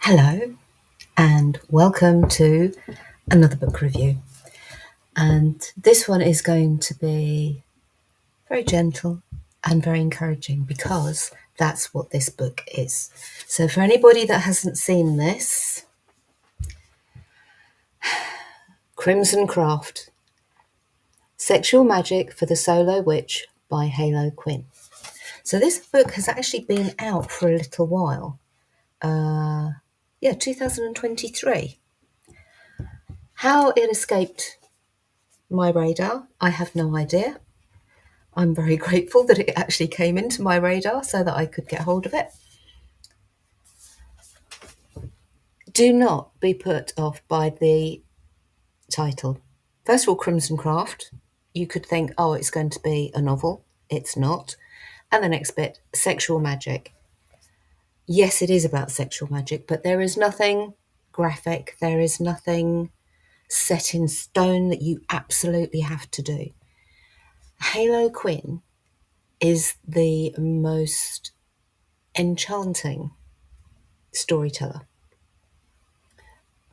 Hello, and welcome to another book review. And this one is going to be very gentle and very encouraging because that's what this book is. So, for anybody that hasn't seen this, Crimson Craft Sexual Magic for the Solo Witch by Quin. So, this book has actually been out for a little while. 2023. How it escaped my radar, I have no idea. I'm very grateful that it actually came into my radar so that I could get hold of it. Do not be put off by the title. First of all, Crimson Craft. You could think, oh, it's going to be a novel. It's not. And the next bit, sexual magic. Yes, it is about sexual magic, but there is nothing graphic. There is nothing set in stone that you absolutely have to do. Quin is the most enchanting storyteller.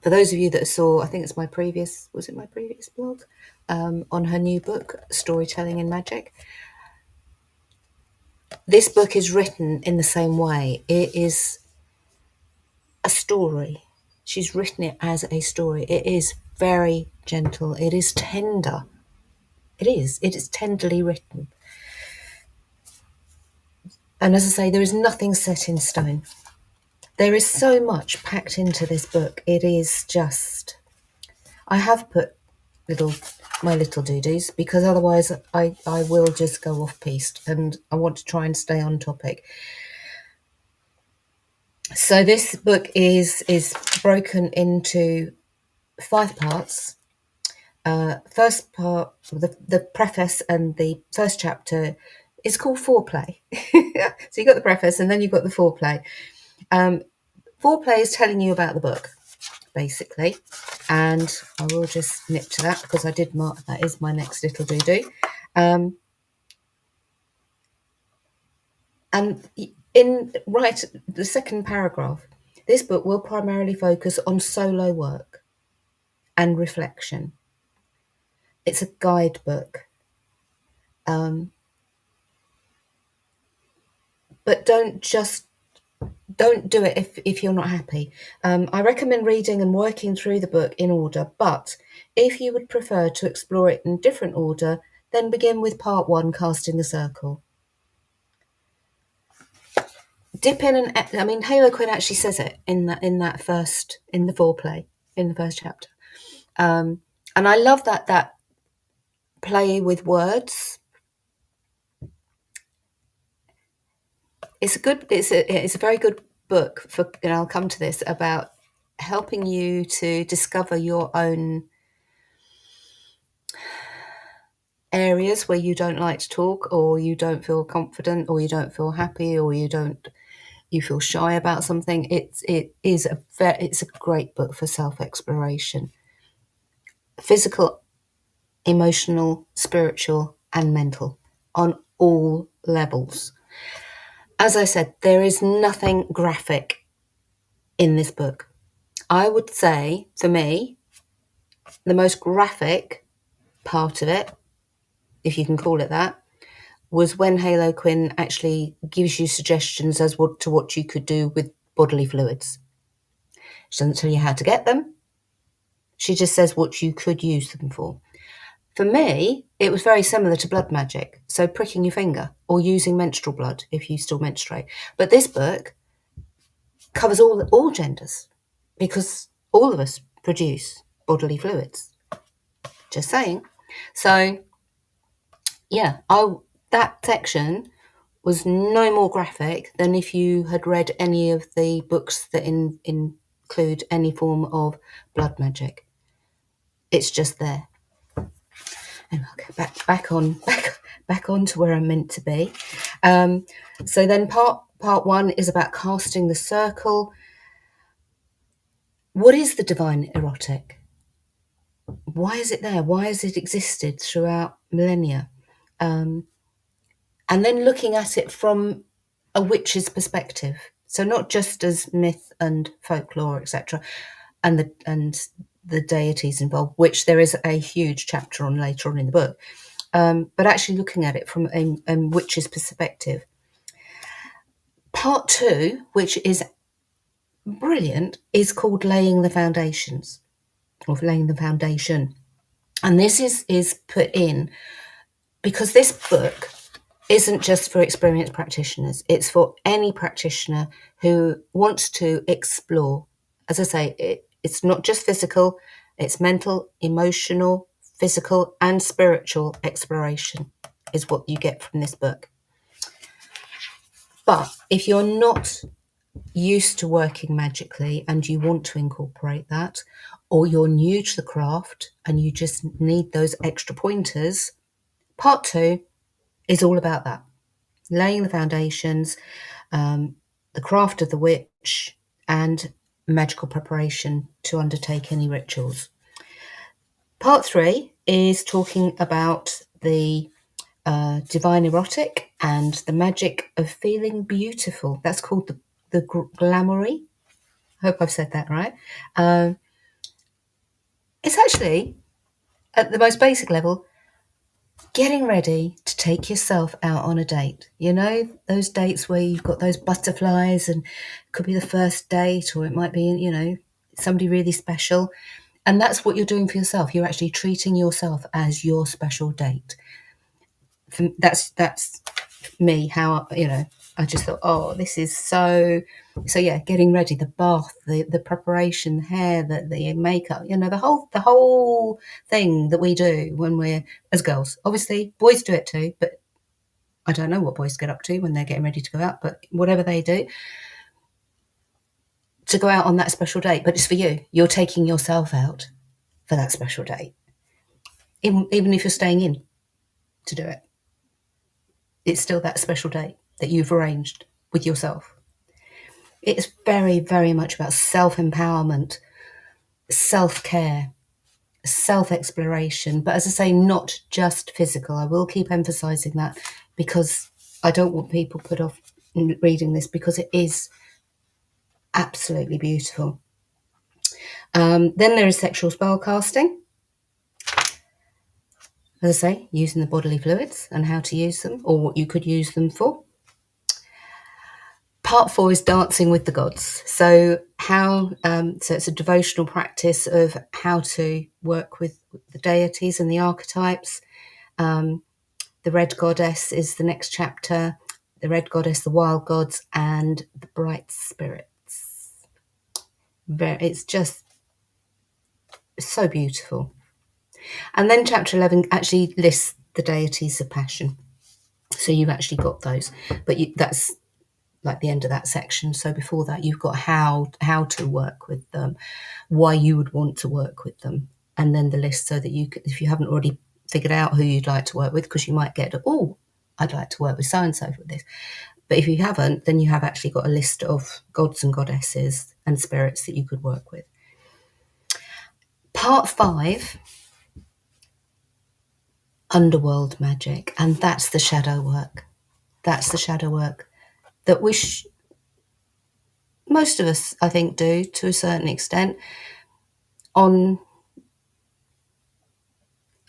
For those of you that saw, I think it's my previous blog, on her new book, Storytelling in Magic. This book is written in the same way. It is a story. She's written it as a story. It is very gentle. It is tender. It is tenderly written. And as I say, there is nothing set in stone. There is so much packed into this book. It is just, I have put my little doo-doos because otherwise I will just go off piste and I want to try and stay on topic. So this book is broken into 5 parts. First part, the preface and the first chapter is called Foreplay. So you've got the preface and then you've got the foreplay. Foreplay is telling you about the book, basically. And I will just nip to that because I did mark that is my next little doo-doo. And in the second paragraph, this book will primarily focus on solo work and reflection. It's a guidebook. But don't do it if you're not happy. I recommend reading and working through the book in order, but if you would prefer to explore it in different order, then begin with part 1, Casting the Circle. Dip in and Quin actually says it in the foreplay, in the first chapter, and I love that play with words. It's a very good book for, and I'll come to this, about helping you to discover your own areas where you don't like to talk, or you don't feel confident, or you don't feel happy, or you feel shy about something. It's a great book for self-exploration, physical, emotional, spiritual, and mental, on all levels. As I said, there is nothing graphic in this book. I would say, for me, the most graphic part of it, if you can call it that, was when Quin actually gives you suggestions as to what you could do with bodily fluids. She doesn't tell you how to get them. She just says what you could use them for. For me, it was very similar to blood magic, so pricking your finger or using menstrual blood if you still menstruate. But this book covers all genders, because all of us produce bodily fluids. Just saying. So, yeah, that section was no more graphic than if you had read any of the books that include any form of blood magic. It's just there. And I'll go back on to where I'm meant to be. So then part 1 is about casting the circle. What is the divine erotic? Why is it there? Why has it existed throughout millennia? And then looking at it from a witch's perspective. So not just as myth and folklore, etc., and the deities involved, which there is a huge chapter on later on in the book, but actually looking at it from a witch's perspective. Part 2, which is brilliant, is called Laying the Foundations, or Laying the Foundation. And this is put in because this book isn't just for experienced practitioners. It's for any practitioner who wants to explore. As I say, it's not just physical, it's mental, emotional, physical, and spiritual exploration is what you get from this book. But if you're not used to working magically and you want to incorporate that, or you're new to the craft and you just need those extra pointers, part 2 is all about that. Laying the foundations, the craft of the witch, and magical preparation to undertake any rituals. Part 3 is talking about the divine erotic and the magic of feeling beautiful. That's called the glamoury. I hope I've said that right. It's actually, at the most basic level, getting ready to take yourself out on a date. You know, those dates where you've got those butterflies and it could be the first date, or it might be, you know, somebody really special. And that's what you're doing for yourself. You're actually treating yourself as your special date. That's me, how, you know, I just thought, oh, this is so yeah, getting ready, the bath, the preparation, the hair, the makeup, you know, the whole thing that we do when we're as girls. Obviously boys do it too, but I don't know what boys get up to when they're getting ready to go out, but whatever they do to go out on that special date. But it's for you. You're taking yourself out for that special date, even if you're staying in to do it. It's still that special date that you've arranged with yourself. It's very, very much about self-empowerment, self-care, self-exploration. But as I say, not just physical. I will keep emphasising that because I don't want people put off reading this, because it is absolutely beautiful. Then there is sexual spell casting. As I say, using the bodily fluids and how to use them, or what you could use them for. Part 4 is dancing with the gods. So so it's a devotional practice of how to work with the deities and the archetypes. The red goddess is the next chapter. The red goddess, the wild gods, and the bright spirits. It's just so beautiful. And then chapter 11 actually lists the deities of passion. So you've actually got those, but that's like the end of that section. So before that, you've got how to work with them, why you would want to work with them, and then the list, so that you could, if you haven't already figured out who you'd like to work with, because you might get, oh, I'd like to work with so and so for this. But if you haven't, then you have actually got a list of gods and goddesses and spirits that you could work with. Part 5, underworld magic, and that's the shadow work. That's the shadow work that most of us, I think, do to a certain extent on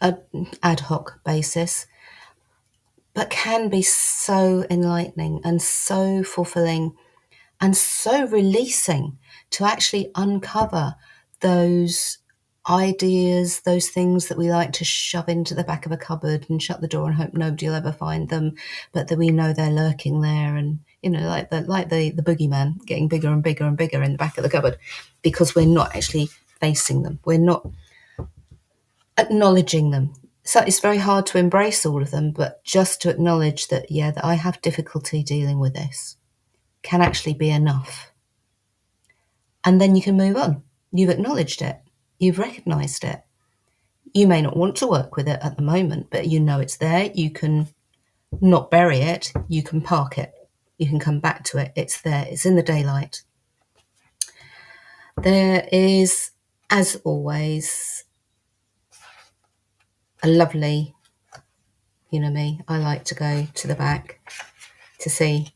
an ad hoc basis, but can be so enlightening and so fulfilling and so releasing to actually uncover those ideas, those things that we like to shove into the back of a cupboard and shut the door and hope nobody will ever find them, but that we know they're lurking there. And, you know, like the boogeyman getting bigger and bigger and bigger in the back of the cupboard, because we're not actually facing them. We're not acknowledging them. So it's very hard to embrace all of them, but just to acknowledge that, yeah, that I have difficulty dealing with this can actually be enough. And then you can move on. You've acknowledged it. You've recognised it. You may not want to work with it at the moment, but you know it's there. You can not bury it. You can park it. You can come back to it. It's there. It's in the daylight. There is, as always, a lovely, you know me, I like to go to the back to see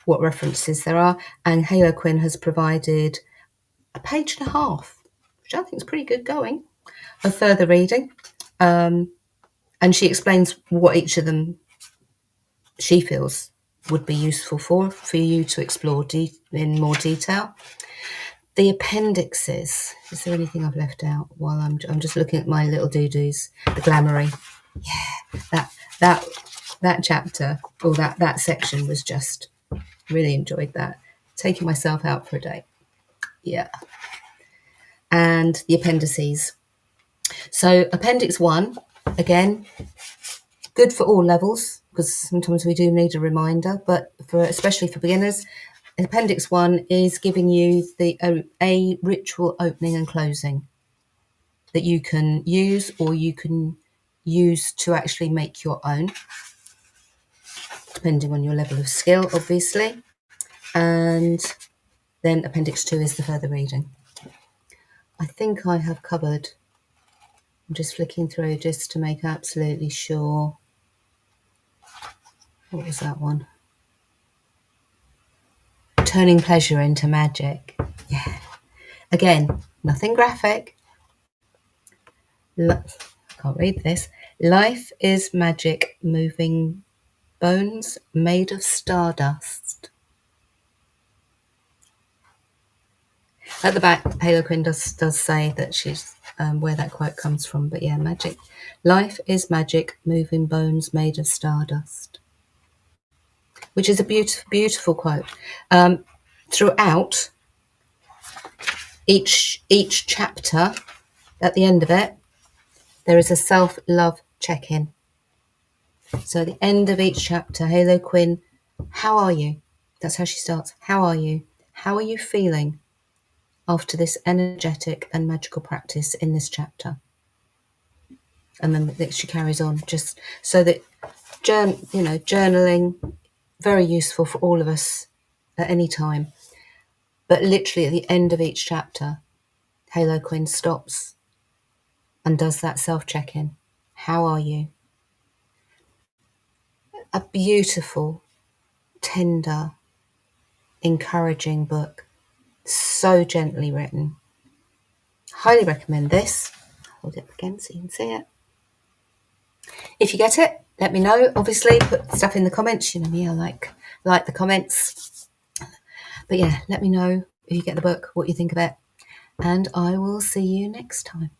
what references there are. And Halo Quin has provided a page and a half, which I think is pretty good going, of further reading. And she explains what each of them she feels would be useful for you to explore in more detail. The appendixes. Is there anything I've left out while I'm just looking at my little doo-doos? The glamoury. Yeah, that chapter, or that section was just, really enjoyed that. Taking myself out for a day. Yeah. And the appendices. So Appendix 1, again, good for all levels, because sometimes we do need a reminder, but especially for beginners, Appendix 1 is giving you a ritual opening and closing that you can use, or you can use to actually make your own, depending on your level of skill, obviously. And then Appendix 2 is the further reading. I think I have covered. I'm just flicking through just to make absolutely sure. What was that one? Turning pleasure into magic. Yeah. Again, nothing graphic. I can't read this. Life is magic, moving bones made of stardust. At the back, Halo Quin does say that she's where that quote comes from. But yeah, magic. Life is magic, moving bones made of stardust. Which is a beautiful, beautiful quote. Throughout each chapter, at the end of it, there is a self-love check-in. So at the end of each chapter, Halo Quin, how are you? That's how she starts. How are you? How are you feeling after this energetic and magical practice in this chapter? And then she carries on, just so that, journaling, very useful for all of us at any time. But literally at the end of each chapter, Halo Quin stops and does that self-check-in. How are you? A beautiful, tender, encouraging book. So gently written. Highly recommend this. Hold it up again so you can see it. If you get it, let me know. Obviously, put stuff in the comments. You know me, I like the comments. But yeah, let me know if you get the book, what you think of it. And I will see you next time.